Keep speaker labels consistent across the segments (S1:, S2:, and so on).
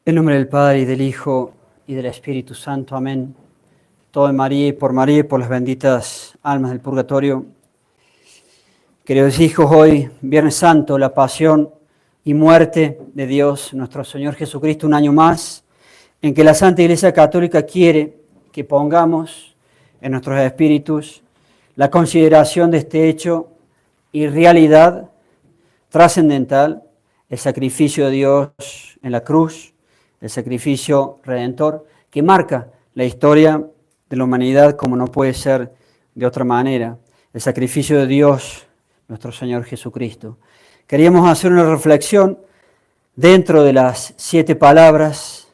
S1: En nombre del Padre, y del Hijo, y del Espíritu Santo. Amén. Todo en María y por las benditas almas del purgatorio. Queridos hijos, hoy, Viernes Santo, la pasión y muerte de Dios, nuestro Señor Jesucristo, un año más, en que la Santa Iglesia Católica quiere que pongamos en nuestros espíritus la consideración de este hecho y realidad trascendental, el sacrificio de Dios en la cruz, el sacrificio redentor, que marca la historia de la humanidad como no puede ser de otra manera, el sacrificio de Dios, nuestro Señor Jesucristo. Queríamos hacer una reflexión dentro de las 7 palabras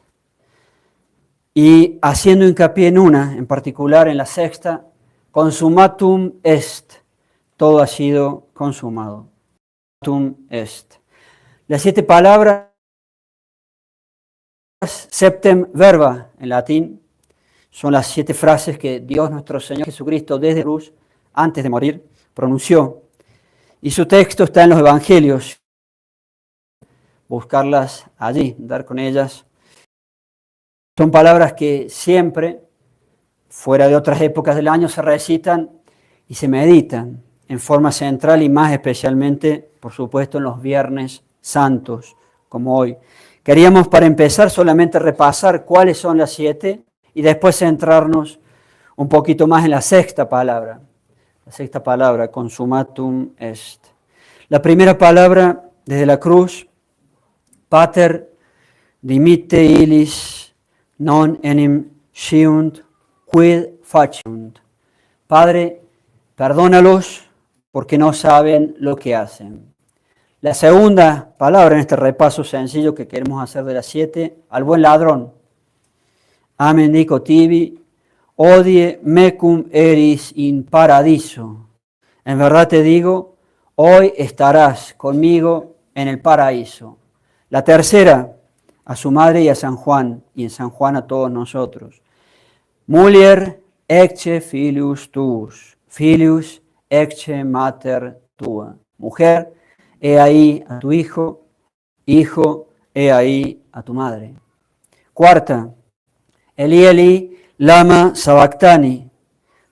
S1: y haciendo hincapié en una, en particular en la sexta, consumatum est, todo ha sido consumado. Consumatum est. Las 7 palabras, septem verba en latín, son las 7 frases que Dios nuestro Señor Jesucristo desde la cruz, antes de morir, pronunció. Y su texto está en los Evangelios. Buscarlas allí, dar con ellas. Son palabras que siempre, fuera de otras épocas del año, se recitan y se meditan en forma central y más especialmente, por supuesto, en los Viernes Santos, como hoy. Queríamos, para empezar, solamente repasar cuáles son las 7 y después centrarnos un poquito más en la sexta palabra. La sexta palabra, consumatum est. La primera palabra desde la cruz, pater dimitte illis non enim sciunt quid faciunt. Padre, perdónalos porque no saben lo que hacen. La segunda palabra en este repaso sencillo que queremos hacer de las 7, al buen ladrón. Amen dico tibi, odie mecum eris in paradiso. En verdad te digo, hoy estarás conmigo en el paraíso. La tercera, a su madre y a San Juan, y en San Juan a todos nosotros. Mulier ecce filius tuus, filius ecce mater tua. Mujer, he ahí a tu hijo, hijo, he ahí a tu madre. Cuarta, Eli Eli lama sabactani,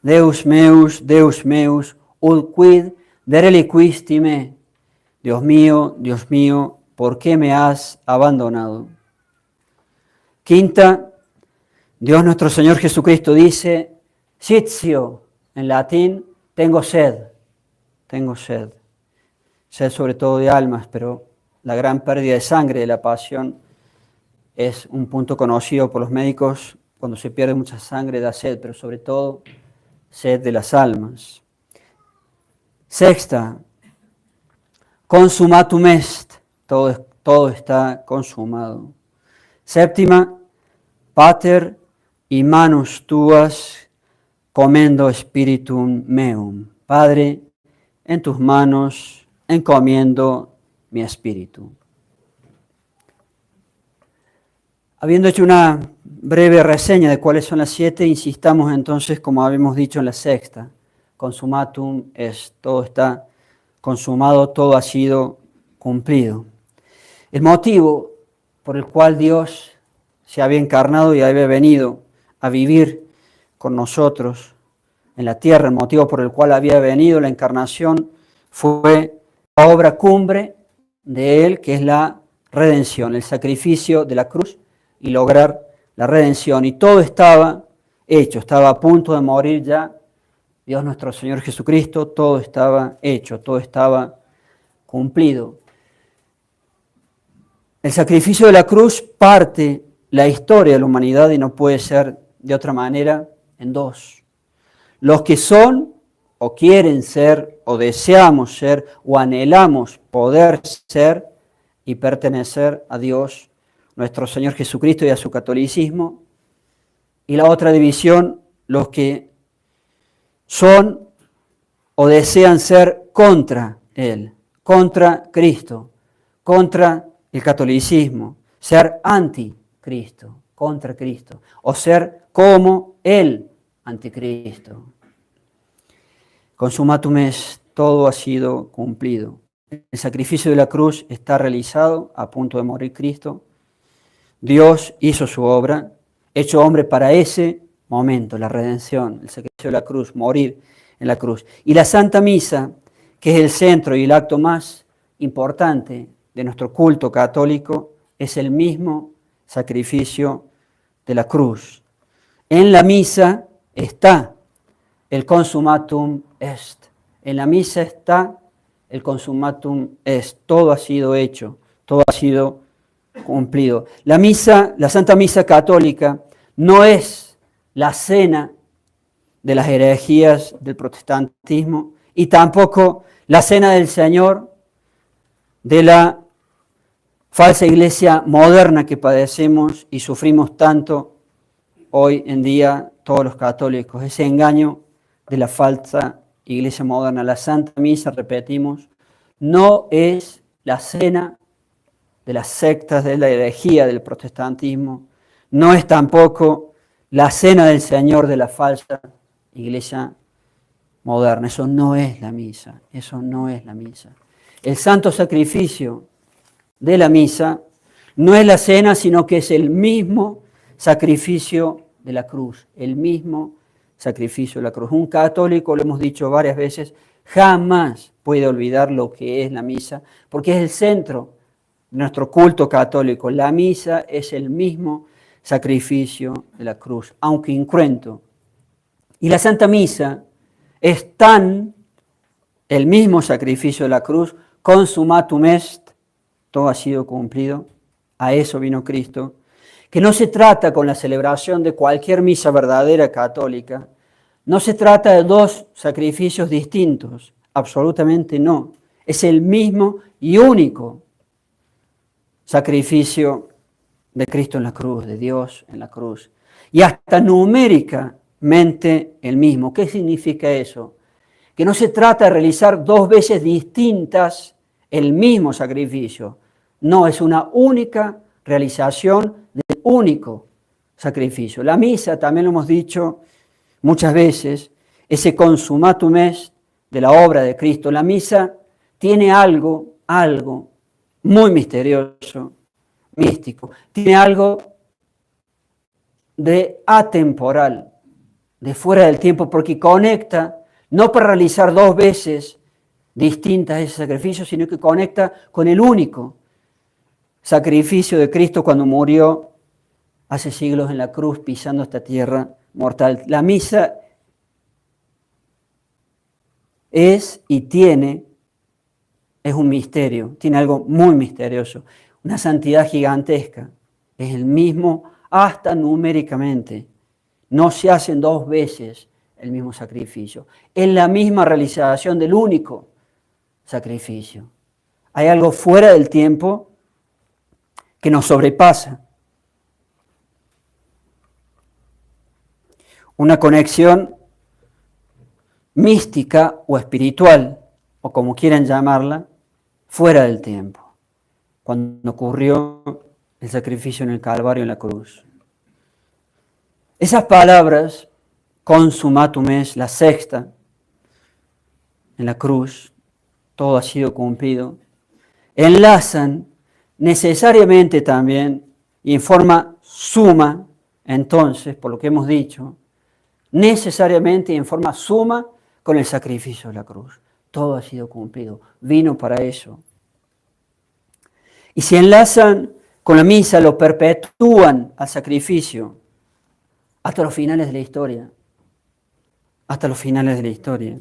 S1: Deus meus, ut quid dereliquisti me. Dios mío, ¿por qué me has abandonado? Quinta, Dios nuestro Señor Jesucristo dice, sitio, en latín, tengo sed, sed sobre todo de almas, pero la gran pérdida de sangre de la pasión es un punto conocido por los médicos. Cuando se pierde mucha sangre da sed, pero sobre todo sed de las almas. Sexta, consumatum est, todo está consumado. Séptima, pater y manus tuas comendo spiritum meum. Padre, en tus manos encomiendo mi espíritu. Habiendo hecho una breve reseña de cuáles son las 7, insistamos entonces, como habíamos dicho en la sexta, consumatum est, todo está consumado, todo ha sido cumplido. El motivo por el cual Dios se había encarnado y había venido a vivir con nosotros en la tierra, el motivo por el cual había venido la encarnación fue la obra cumbre de Él, que es la redención, el sacrificio de la cruz y lograr la redención. Y todo estaba hecho, estaba a punto de morir ya Dios nuestro Señor Jesucristo, todo estaba hecho, todo estaba cumplido. El sacrificio de la cruz parte la historia de la humanidad y no puede ser de otra manera en 2. Los que son o quieren ser o deseamos ser o anhelamos poder ser y pertenecer a Dios nuestro Señor Jesucristo y a su catolicismo. Y la otra división, los que son o desean ser contra Él, contra Cristo, contra el catolicismo, ser anticristo, contra Cristo, o ser como el anticristo. Consumatum est, todo ha sido cumplido. El sacrificio de la cruz está realizado, a punto de morir Cristo. Dios hizo su obra, hecho hombre para ese momento, la redención, el sacrificio de la cruz, morir en la cruz. Y la Santa Misa, que es el centro y el acto más importante de nuestro culto católico, es el mismo sacrificio de la cruz. En la misa está el consumatum est. En la misa está el consumatum est. Todo ha sido hecho, todo ha sido cumplido. La misa, la Santa Misa católica, no es la cena de las herejías del protestantismo y tampoco la cena del Señor de la falsa iglesia moderna que padecemos y sufrimos tanto hoy en día todos los católicos. Ese engaño de la falsa iglesia moderna. La Santa Misa, repetimos, no es la cena de las sectas de la herejía del protestantismo, no es tampoco la cena del Señor de la falsa iglesia moderna. Eso no es la misa, eso no es la misa. El santo sacrificio de la misa no es la cena, sino que es el mismo sacrificio de la cruz, el mismo sacrificio de la cruz. Un católico, lo hemos dicho varias veces, jamás puede olvidar lo que es la misa, porque es el centro de nuestro culto católico. La misa es el mismo sacrificio de la cruz, aunque incruento. Y la Santa Misa es tan el mismo sacrificio de la cruz, consumatum est, todo ha sido cumplido, a eso vino Cristo, que no se trata con la celebración de cualquier misa verdadera católica, no se trata de dos sacrificios distintos, absolutamente no, es el mismo y único sacrificio de Cristo en la cruz, de Dios en la cruz, y hasta numéricamente el mismo. ¿Qué significa eso? Que no se trata de realizar dos veces distintas el mismo sacrificio. No, es una única realización del único sacrificio. La misa, también lo hemos dicho muchas veces, ese consumatum est de la obra de Cristo. La misa tiene algo muy misterioso, místico. Tiene algo de atemporal, de fuera del tiempo, porque conecta, no para realizar dos veces distintas ese sacrificio, sino que conecta con el único sacrificio de Cristo cuando murió hace siglos en la cruz pisando esta tierra mortal. La misa es un misterio, tiene algo muy misterioso, una santidad gigantesca. Es el mismo hasta numéricamente. No se hacen dos veces el mismo sacrificio. Es la misma realización del único sacrificio. Hay algo fuera del tiempo que nos sobrepasa. Una conexión mística o espiritual, o como quieran llamarla, fuera del tiempo, cuando ocurrió el sacrificio en el Calvario, en la cruz. Esas palabras, consumatum est, la sexta, en la cruz, todo ha sido cumplido, enlazan necesariamente también y en forma suma, entonces, por lo que hemos dicho, necesariamente y en forma suma con el sacrificio de la cruz. Todo ha sido cumplido, vino para eso. Y si enlazan con la misa, lo perpetúan al sacrificio hasta los finales de la historia. Hasta los finales de la historia.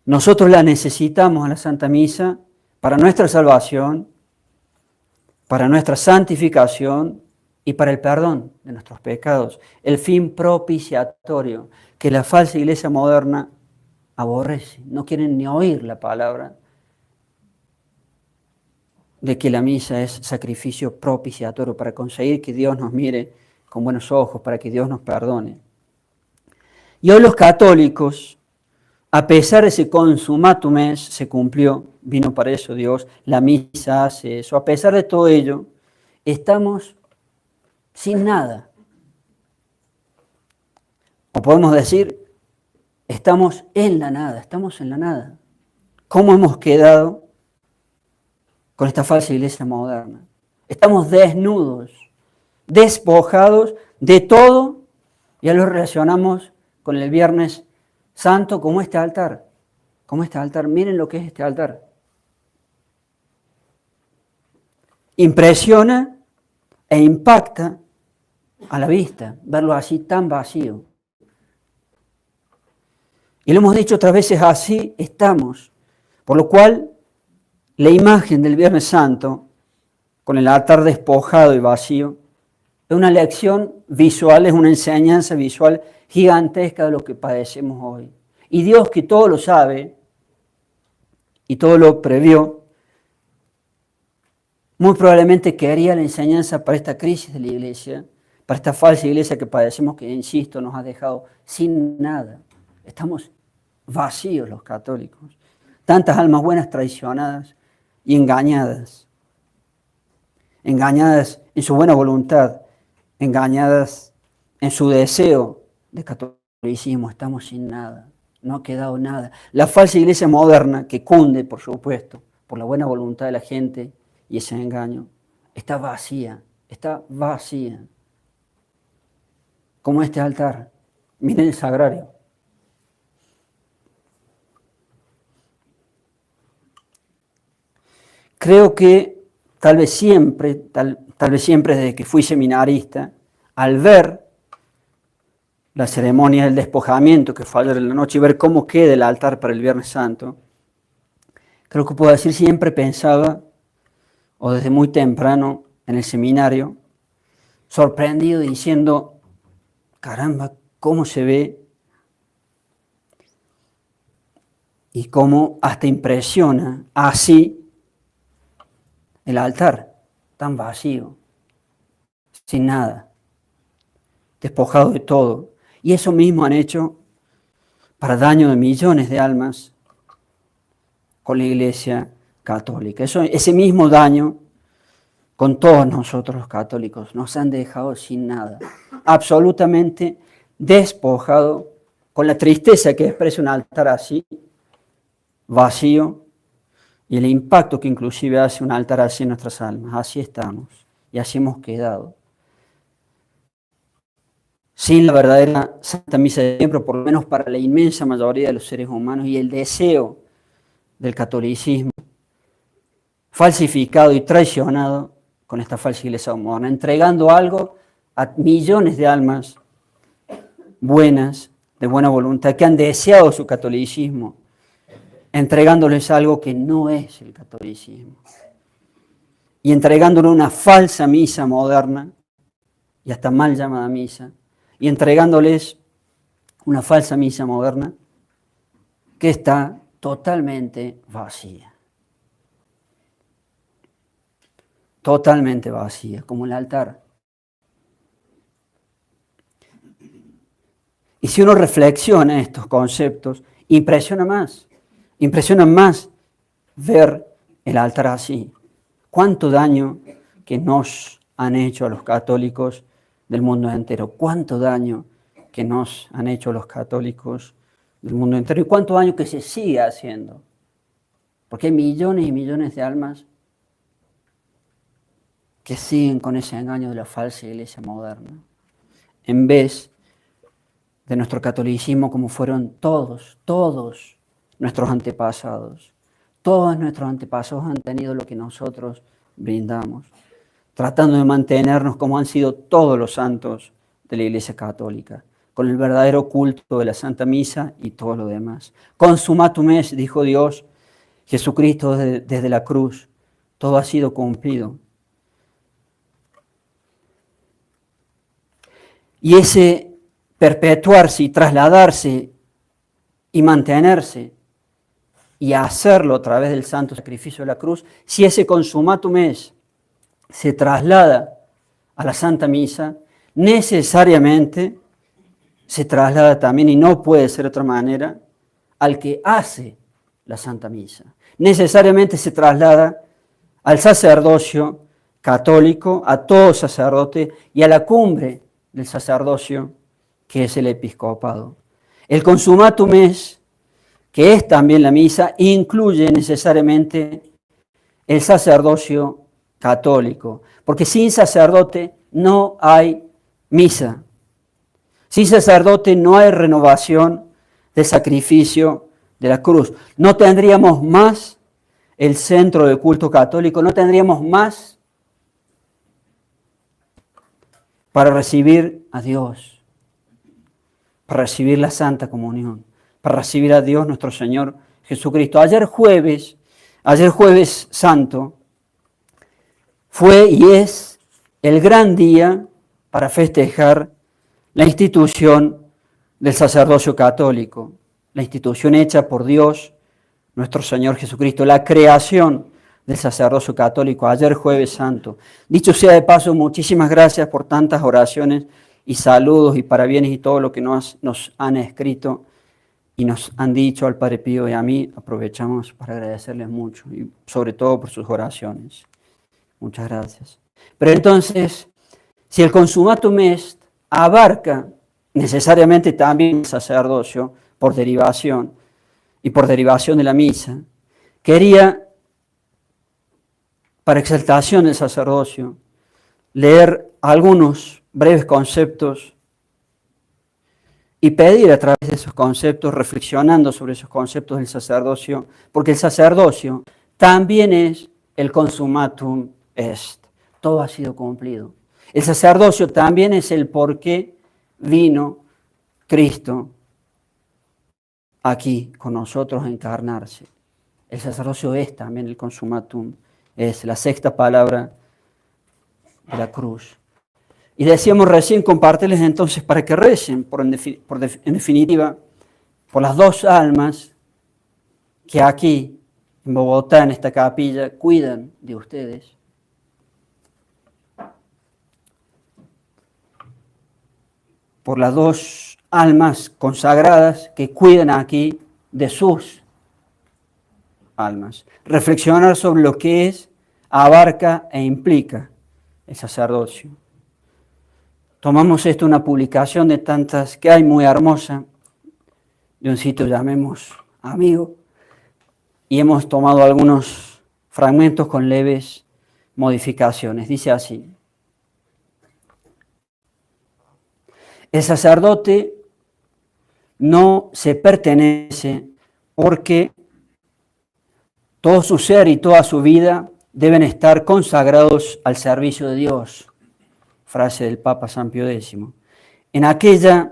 S1: Nosotros la necesitamos a la Santa Misa para nuestra salvación, para nuestra santificación y para el perdón de nuestros pecados. El fin propiciatorio que la falsa iglesia moderna aborrece. No quieren ni oír la palabra de que la misa es sacrificio propiciatorio para conseguir que Dios nos mire con buenos ojos, para que Dios nos perdone. Y hoy los católicos, a pesar de ese consumatum est, se cumplió, vino para eso Dios, la misa hace eso, a pesar de todo ello, estamos sin nada. O podemos decir, estamos en la nada, estamos en la nada. ¿Cómo hemos quedado con esta falsa iglesia moderna? Estamos desnudos despojados de todo, ya lo relacionamos con el Viernes Santo como este altar. Como este altar, miren lo que es este altar. Impresiona e impacta a la vista, verlo así tan vacío. Y lo hemos dicho otras veces, así estamos. Por lo cual, la imagen del Viernes Santo, con el altar despojado y vacío, es una lección visual, es una enseñanza visual gigantesca de lo que padecemos hoy. Y Dios, que todo lo sabe y todo lo previó, muy probablemente quería la enseñanza para esta crisis de la iglesia, para esta falsa iglesia que padecemos, que, insisto, nos ha dejado sin nada. Estamos vacíos los católicos. Tantas almas buenas traicionadas y engañadas. Engañadas en su buena voluntad, engañadas en su deseo de catolicismo. Estamos sin nada, no ha quedado nada. La falsa iglesia moderna, que cunde, por supuesto, por la buena voluntad de la gente y ese engaño, está vacía, como este altar. Miren el sagrario. Creo que tal vez siempre desde que fui seminarista, al ver la ceremonia del despojamiento que fue ayer en la noche y ver cómo queda el altar para el Viernes Santo, creo que puedo decir, siempre pensaba, o desde muy temprano en el seminario, sorprendido diciendo, caramba, cómo se ve y cómo hasta impresiona así el altar, tan vacío, sin nada, despojado de todo. Y eso mismo han hecho para daño de millones de almas con la Iglesia católica. Ese mismo daño con todos nosotros los católicos nos han dejado sin nada, absolutamente despojado, con la tristeza que expresa un altar así, vacío, y el impacto que inclusive hace un altar así en nuestras almas. Así estamos y así hemos quedado. Sin la verdadera Santa Misa de siempre, por lo menos para la inmensa mayoría de los seres humanos, y el deseo del catolicismo, falsificado y traicionado con esta falsa iglesia moderna, entregando algo a millones de almas buenas, de buena voluntad, que han deseado su catolicismo, entregándoles algo que no es el catolicismo, y entregándole una falsa misa moderna, y hasta mal llamada misa, y entregándoles una falsa misa moderna que está totalmente vacía. Totalmente vacía, como el altar. Y si uno reflexiona estos conceptos, impresiona más ver el altar así. Cuánto daño que nos han hecho a los católicos del mundo entero, cuánto daño que nos han hecho los católicos del mundo entero y cuánto daño que se sigue haciendo. Porque hay millones y millones de almas que siguen con ese engaño de la falsa iglesia moderna, en vez de nuestro catolicismo como fueron todos nuestros antepasados. Todos nuestros antepasados han tenido lo que nosotros brindamos, tratando de mantenernos como han sido todos los santos de la Iglesia Católica, con el verdadero culto de la Santa Misa y todo lo demás. Consumatum est, dijo Dios, Jesucristo desde la cruz, todo ha sido cumplido. Y ese perpetuarse y trasladarse y mantenerse y hacerlo a través del santo sacrificio de la cruz, si ese consumatum est se traslada a la Santa Misa, necesariamente se traslada también, y no puede ser de otra manera, al que hace la Santa Misa. Necesariamente se traslada al sacerdocio católico, a todo sacerdote y a la cumbre del sacerdocio, que es el episcopado. El consumatum est, que es también la misa, incluye necesariamente el sacerdocio católico, porque sin sacerdote no hay misa. Sin sacerdote no hay renovación del sacrificio de la cruz. No tendríamos más el centro del culto católico, no tendríamos más para recibir a Dios, para recibir la Santa Comunión, para recibir a Dios nuestro Señor Jesucristo. Ayer jueves Santo, fue y es el gran día para festejar la institución del sacerdocio católico, la institución hecha por Dios, nuestro Señor Jesucristo, la creación del sacerdocio católico, ayer jueves santo. Dicho sea de paso, muchísimas gracias por tantas oraciones y saludos y parabienes y todo lo que nos han escrito y nos han dicho al Padre Pío y a mí. Aprovechamos para agradecerles mucho y sobre todo por sus oraciones. Muchas gracias. Pero entonces, si el consumatum est abarca necesariamente también el sacerdocio por derivación y por derivación de la misa, quería, para exaltación del sacerdocio, leer algunos breves conceptos y pedir a través de esos conceptos, reflexionando sobre esos conceptos del sacerdocio, porque el sacerdocio también es el consumatum est. Todo ha sido cumplido. El sacerdocio también es el por qué vino Cristo aquí con nosotros a encarnarse. El sacerdocio es también el consumatum, es la sexta palabra de la cruz. Y decíamos recién, compartirles entonces para que recen, en definitiva, por las dos almas que aquí, en Bogotá, en esta capilla, cuidan de ustedes. Por las dos almas consagradas que cuidan aquí de sus almas. Reflexionar sobre lo que es, abarca e implica el sacerdocio. Tomamos esto, una publicación de tantas que hay, muy hermosa, de un sitio llamemos Amigo, y hemos tomado algunos fragmentos con leves modificaciones. Dice así: el sacerdote no se pertenece porque todo su ser y toda su vida deben estar consagrados al servicio de Dios. Frase del Papa San Pío X. En aquella,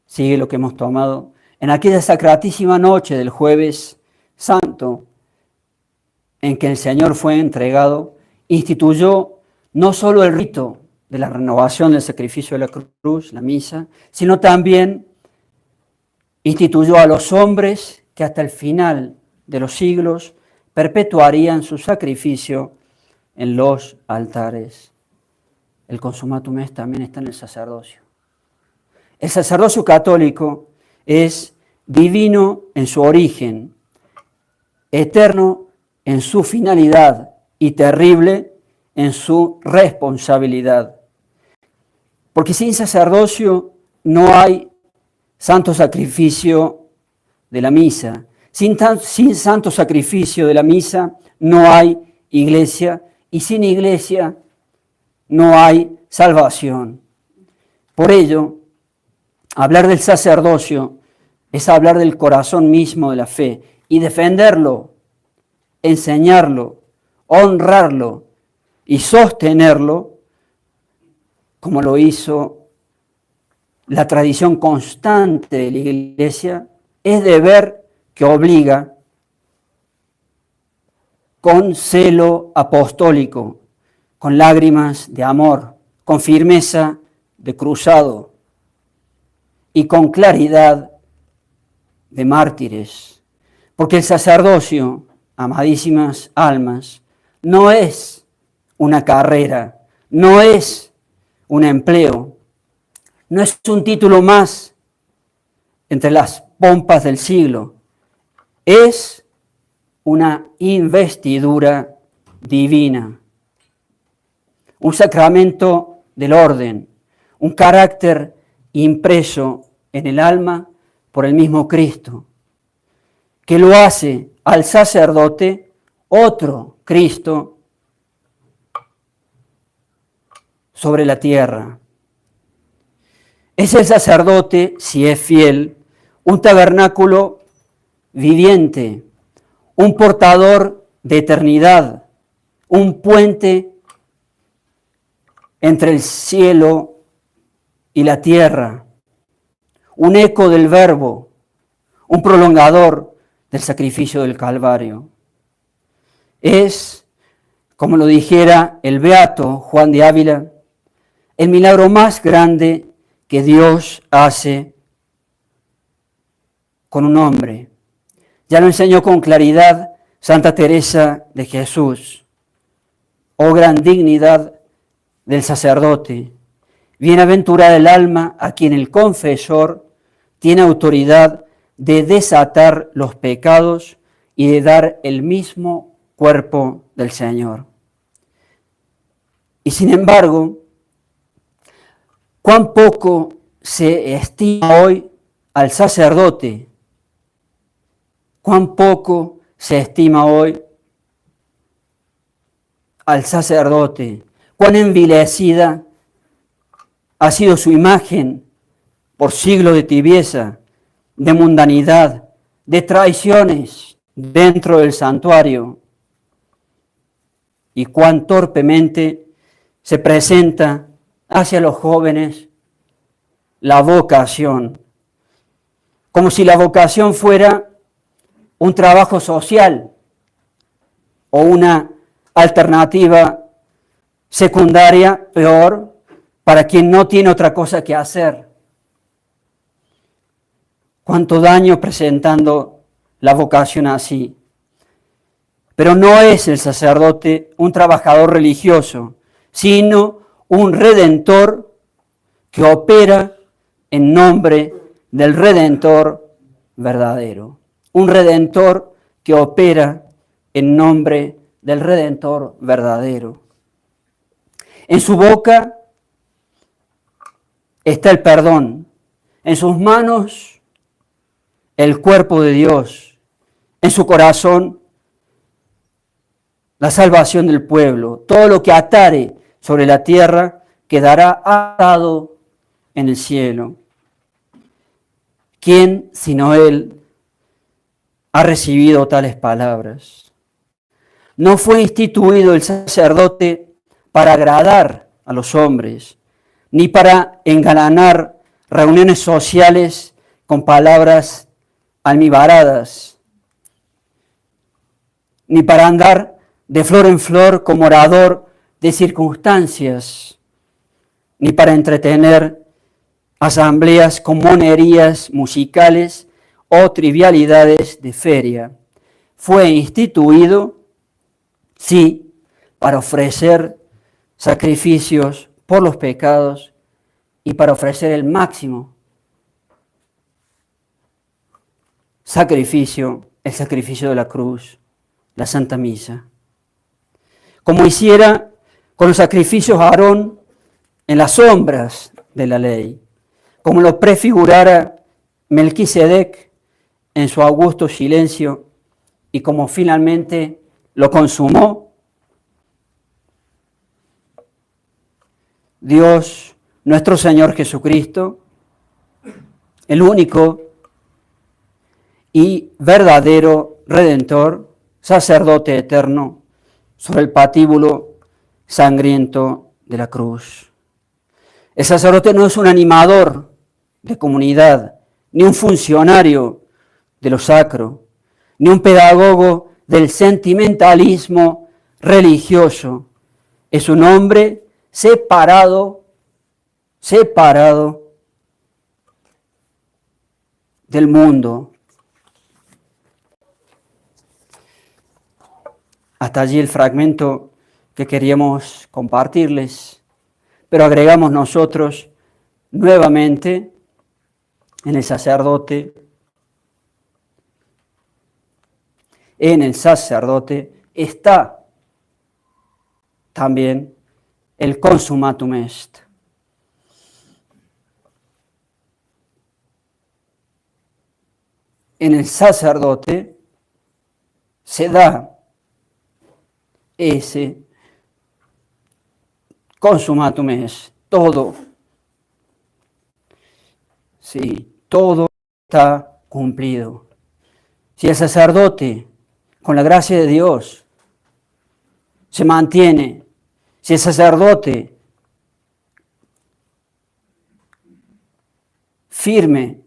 S1: sigue lo que hemos tomado, en aquella sacratísima noche del jueves santo, en que el Señor fue entregado, instituyó no solo el rito de la renovación del sacrificio de la cruz, la misa, sino también instituyó a los hombres que hasta el final de los siglos perpetuarían su sacrificio en los altares. El consumatum est también está en el sacerdocio. El sacerdocio católico es divino en su origen, eterno en su finalidad y terrible en su responsabilidad. Porque sin sacerdocio no hay santo sacrificio de la misa. Sin santo sacrificio de la misa no hay iglesia, y sin iglesia no hay salvación. Por ello, hablar del sacerdocio es hablar del corazón mismo de la fe y defenderlo, enseñarlo, honrarlo y sostenerlo, como lo hizo la tradición constante de la Iglesia, es deber que obliga con celo apostólico, con lágrimas de amor, con firmeza de cruzado y con claridad de mártires. Porque el sacerdocio, amadísimas almas, no es una carrera, no es un empleo, no es un título más entre las pompas del siglo, es una investidura divina, un sacramento del orden, un carácter impreso en el alma por el mismo Cristo, que lo hace al sacerdote otro Cristo sobre la tierra. Es el sacerdote, si es fiel, un tabernáculo viviente, un portador de eternidad, un puente entre el cielo y la tierra, un eco del Verbo, un prolongador del sacrificio del Calvario. Es, como lo dijera el beato Juan de Ávila, el milagro más grande que Dios hace con un hombre. Ya lo enseñó con claridad Santa Teresa de Jesús. Oh gran dignidad del sacerdote, bienaventurada el alma a quien el confesor tiene autoridad de desatar los pecados y de dar el mismo cuerpo del Señor. Y sin embargo, cuán poco se estima hoy al sacerdote, cuán poco se estima hoy al sacerdote, cuán envilecida ha sido su imagen por siglos de tibieza, de mundanidad, de traiciones dentro del santuario, y cuán torpemente se presenta hacia los jóvenes la vocación, como si la vocación fuera un trabajo social o una alternativa secundaria, peor, para quien no tiene otra cosa que hacer. Cuánto daño presentando la vocación así. Pero no es el sacerdote un trabajador religioso, sino un redentor que opera en nombre del Redentor verdadero. Un redentor que opera en nombre del Redentor verdadero. En su boca está el perdón, en sus manos el cuerpo de Dios, en su corazón la salvación del pueblo. Todo lo que atare sobre la tierra quedará atado en el cielo. ¿Quién sino Él ha recibido tales palabras? No fue instituido el sacerdote para agradar a los hombres, ni para engalanar reuniones sociales con palabras almibaradas, ni para andar de flor en flor como orador de circunstancias, ni para entretener asambleas con monerías musicales o trivialidades de feria. Fue instituido, sí, para ofrecer sacrificios por los pecados y para ofrecer el máximo sacrificio, el sacrificio de la cruz, la Santa Misa. Como hiciera con los sacrificios Aarón en las sombras de la ley, como lo prefigurara Melquisedec en su augusto silencio y como finalmente lo consumó Dios, nuestro Señor Jesucristo, el único y verdadero Redentor, sacerdote eterno, sobre el patíbulo sangriento de la cruz. El sacerdote no es un animador de comunidad, ni un funcionario de lo sacro, ni un pedagogo del sentimentalismo religioso. Es un hombre separado del mundo. Hasta allí el fragmento que queríamos compartirles, pero agregamos nosotros nuevamente en el sacerdote está también el consummatum est. En el sacerdote se da ese Consumatum est. Todo. Sí, todo está cumplido. Si el sacerdote, con la gracia de Dios, se mantiene, si el sacerdote firme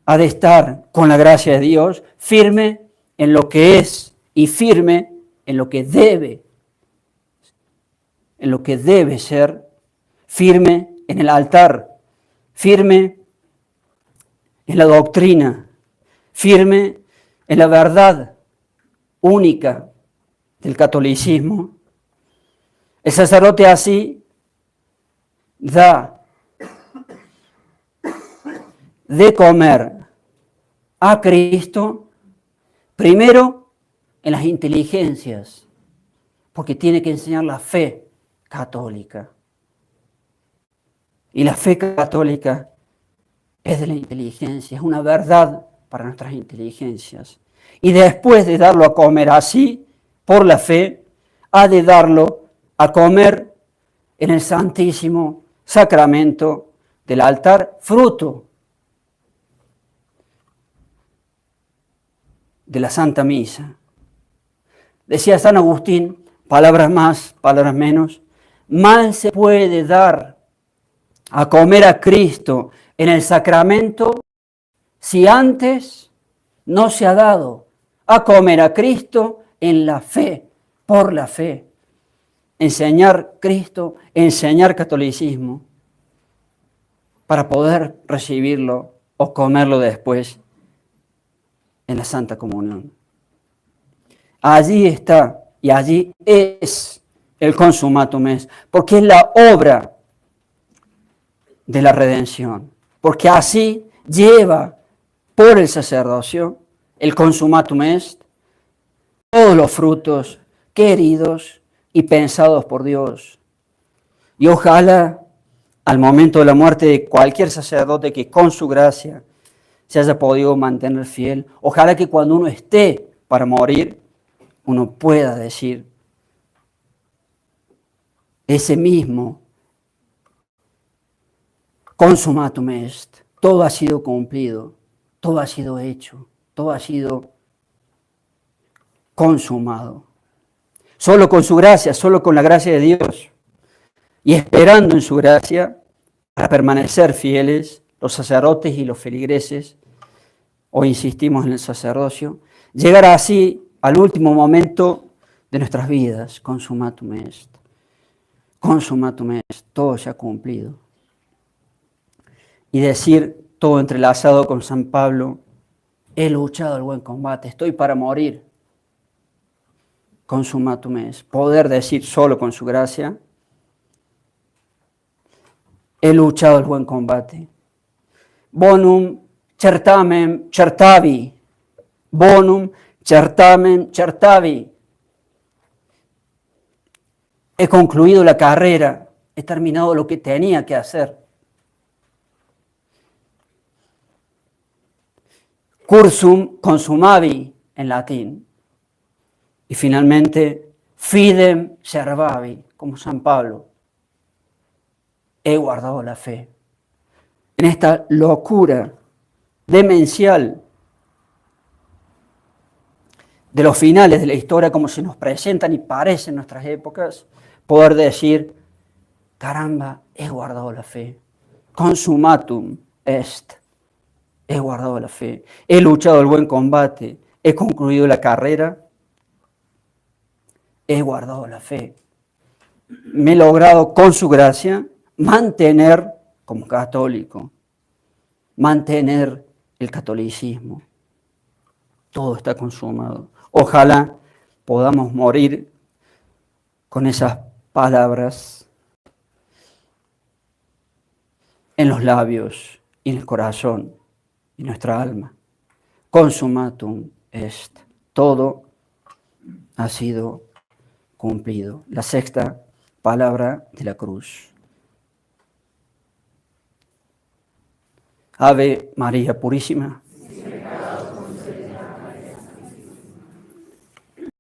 S1: ha de estar con la gracia de Dios, firme en lo que es y firme en lo que debe ser, firme en el altar, firme en la doctrina, firme en la verdad única del catolicismo. El sacerdote así da de comer a Cristo primero en las inteligencias, porque tiene que enseñar la fe católica. Y la fe católica es de la inteligencia, es una verdad para nuestras inteligencias. Y después de darlo a comer así, por la fe, ha de darlo a comer en el santísimo sacramento del altar, fruto de la Santa Misa. Decía San Agustín, palabras más, palabras menos, mal se puede dar a comer a Cristo en el sacramento si antes no se ha dado a comer a Cristo en la fe, por la fe. Enseñar Cristo, enseñar catolicismo, para poder recibirlo o comerlo después en la Santa Comunión. Allí está y allí es el consumatum est, porque es la obra de la redención, porque así lleva por el sacerdocio el consumatum est todos los frutos queridos y pensados por Dios. Y ojalá al momento de la muerte de cualquier sacerdote que con su gracia se haya podido mantener fiel, ojalá que cuando uno esté para morir, uno pueda decir ese mismo consumatum est, todo ha sido cumplido, todo ha sido hecho, todo ha sido consumado. Solo con su gracia, solo con la gracia de Dios y esperando en su gracia para permanecer fieles, los sacerdotes y los feligreses, hoy insistimos en el sacerdocio, llegar así al último momento de nuestras vidas, consumatum est, todo se ha cumplido. Y decir, todo entrelazado con San Pablo, he luchado el buen combate, estoy para morir, consumatum est, poder decir solo con su gracia, he luchado el buen combate. Bonum certamen certavi. Bonum certamen certavi. He concluido la carrera, he terminado lo que tenía que hacer. Cursum consumavi en latín. Y finalmente, fidem servavi, como San Pablo. He guardado la fe. En esta locura demencial de los finales de la historia, como se nos presentan y parecen en nuestras épocas, poder decir, caramba, he guardado la fe. Consumatum est. He guardado la fe. He luchado el buen combate. He concluido la carrera. He guardado la fe. Me he logrado con su gracia mantener como católico, mantener el catolicismo. Todo está consumado. Ojalá podamos morir con esas palabras en los labios y en el corazón y nuestra alma. Consumatum est. Todo ha sido cumplido. La sexta palabra de la cruz. Ave María Purísima,